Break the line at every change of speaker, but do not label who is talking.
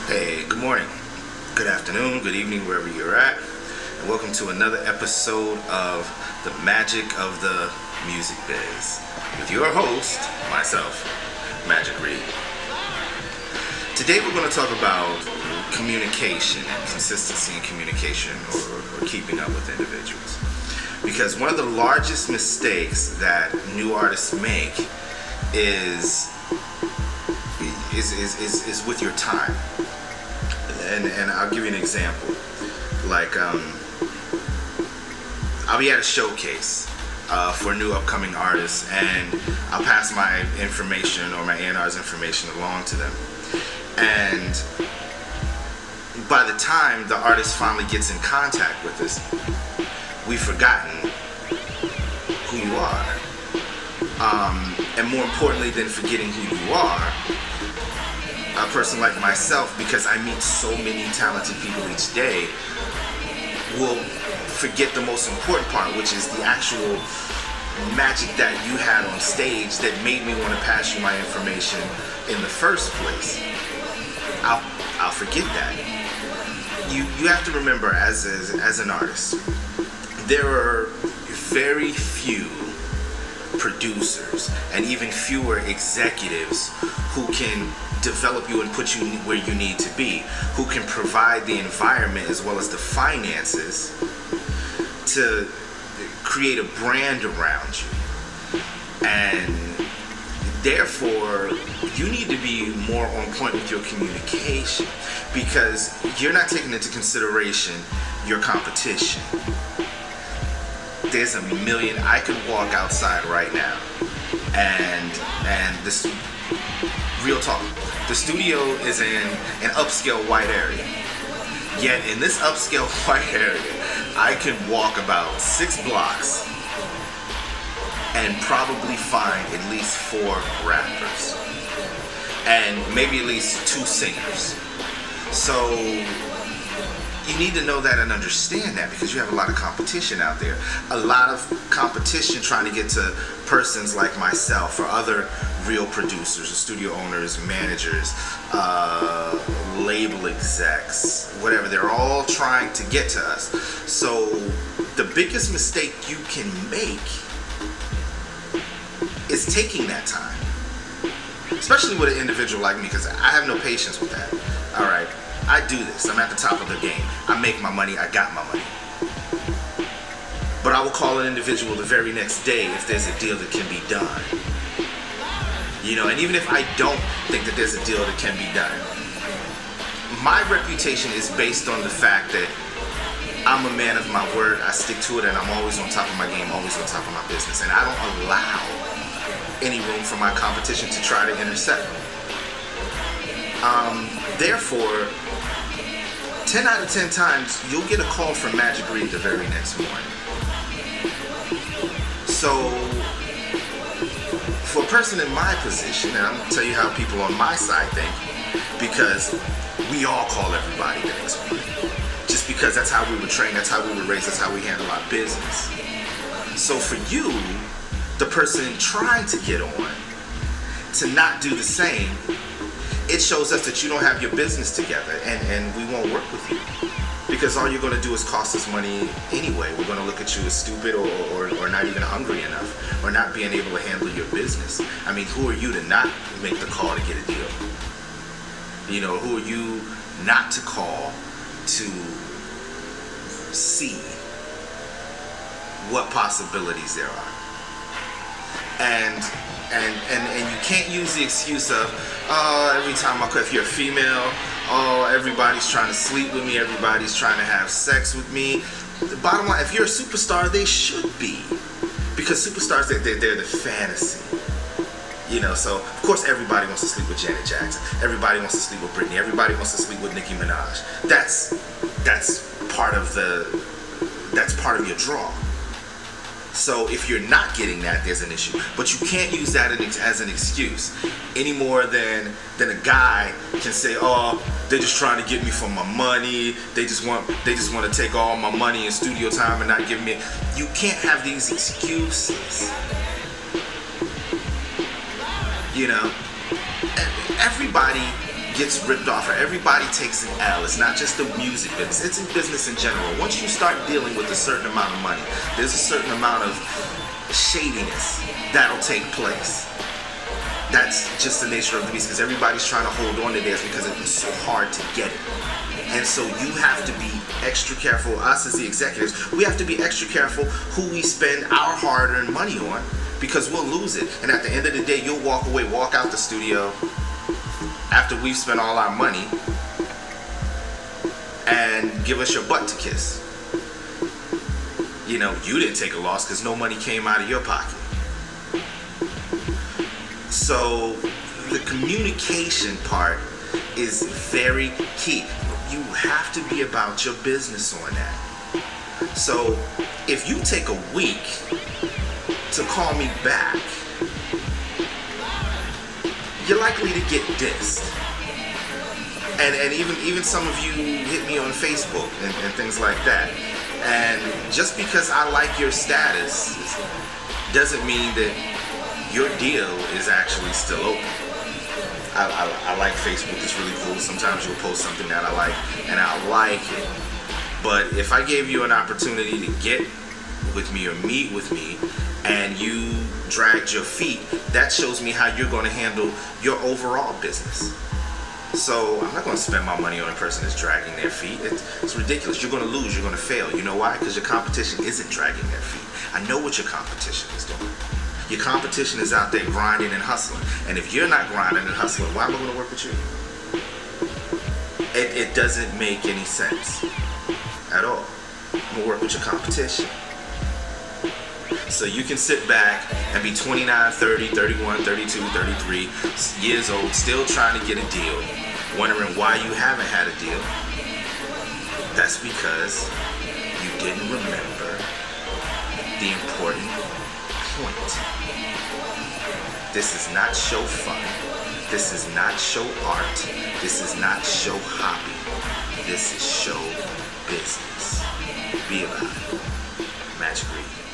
Hey, good morning, good afternoon, good evening, wherever you're at, and welcome to another episode of the Magic of the Music Biz with your host, myself, Majik Reed. Today we're going to talk about communication and consistency in communication or keeping up with individuals. Because one of the largest mistakes that new artists make is with your time. And I'll give you an example. Like, I'll be at a showcase for new upcoming artists, and I'll pass my information or my A&R's information along to them. And by the time the artist finally gets in contact with us, we've forgotten who you are. And more importantly than forgetting who you are, a person like myself, because I meet so many talented people each day, will forget the most important part, which is the actual magic that you had on stage that made me want to pass you my information in the first place. I'll forget that. You have to remember, as an artist, there are very few producers and even fewer executives who can develop you and put you where you need to be, who can provide the environment as well as the finances to create a brand around you. And therefore, you need to be more on point with your communication, because you're not taking into consideration your competition. There's a million. I could walk outside right now, and this, real talk, the studio is in an upscale white area. Yet in this upscale white area, I can walk about 6 blocks and probably find at least 4 rappers and maybe at least 2 singers. So you need to know that and understand that, because you have a lot of competition out there. A lot of competition trying to get to persons like myself or other real producers or studio owners, managers, label execs, whatever. They're all trying to get to us. So the biggest mistake you can make is taking that time. Especially with an individual like me, because I have no patience with that. All right. I do this. I'm at the top of the game. I make my money. I got my money. But I will call an individual the very next day if there's a deal that can be done. You know, and even if I don't think that there's a deal that can be done, my reputation is based on the fact that I'm a man of my word. I stick to it, and I'm always on top of my game, always on top of my business. And I don't allow any room for my competition to try to intercept me. Therefore, 10 out of 10 times, you'll get a call from Majik Reed the very next morning. So, for a person in my position, and I'm going to tell you how people on my side think, because we all call everybody the next morning. Just because that's how we were trained, that's how we were raised, that's how we handle our business. So for you, the person trying to get on, to not do the same, it shows us that you don't have your business together, and we won't work with you, because all you're going to do is cost us money anyway. We're going to look at you as stupid or not even hungry enough, or not being able to handle your business. I mean, who are you to not make the call to get a deal? You know, who are you not to call to see what possibilities there are? And you can't use the excuse of, oh, every time if you're a female, oh, everybody's trying to sleep with me, everybody's trying to have sex with me. The bottom line, if you're a superstar, they should be, because superstars, they're the fantasy. You know, so of course everybody wants to sleep with Janet Jackson, everybody wants to sleep with Britney, everybody wants to sleep with Nicki Minaj. That's part of your draw. So if you're not getting that, there's an issue. But you can't use that as an excuse, any more than a guy can say, oh, they're just trying to get me for my money. They just want to take all my money and studio time and not give me. You can't have these excuses. You know, everybody gets ripped off, or everybody takes an L. It's not just the music business, it's in business in general. Once you start dealing with a certain amount of money, there's a certain amount of shadiness that'll take place. That's just the nature of the beast, because everybody's trying to hold on to theirs because it's so hard to get it. And so you have to be extra careful. Us as the executives, we have to be extra careful who we spend our hard-earned money on, because we'll lose it. And at the end of the day, you'll walk away, walk out the studio after we've spent all our money, and give us your butt to kiss. You know, you didn't take a loss because no money came out of your pocket. So the communication part is very key. You have to be about your business on that. So if you take a week to call me back, you're likely to get dissed. And even some of you hit me on Facebook and things like that. And just because I like your status doesn't mean that your deal is actually still open. I like Facebook, it's really cool. Sometimes you'll post something that I like, and I like it. But if I gave you an opportunity to get with me or meet with me, and you dragged your feet, that shows me how you're going to handle your overall business. So I'm not going to spend my money on a person that's dragging their feet. It's ridiculous. You're going to lose. You're going to fail. You know why? Because your competition isn't dragging their feet. I know what your competition is doing. Your competition is out there grinding and hustling. And if you're not grinding and hustling, why am I going to work with you? It doesn't make any sense at all. I'm going to work with your competition. So you can sit back and be 29, 30, 31, 32, 33 years old, still trying to get a deal, wondering why you haven't had a deal. That's because you didn't remember the important point. This is not show fun. This is not show art. This is not show hobby. This is show business. Be about it. Majik Reed.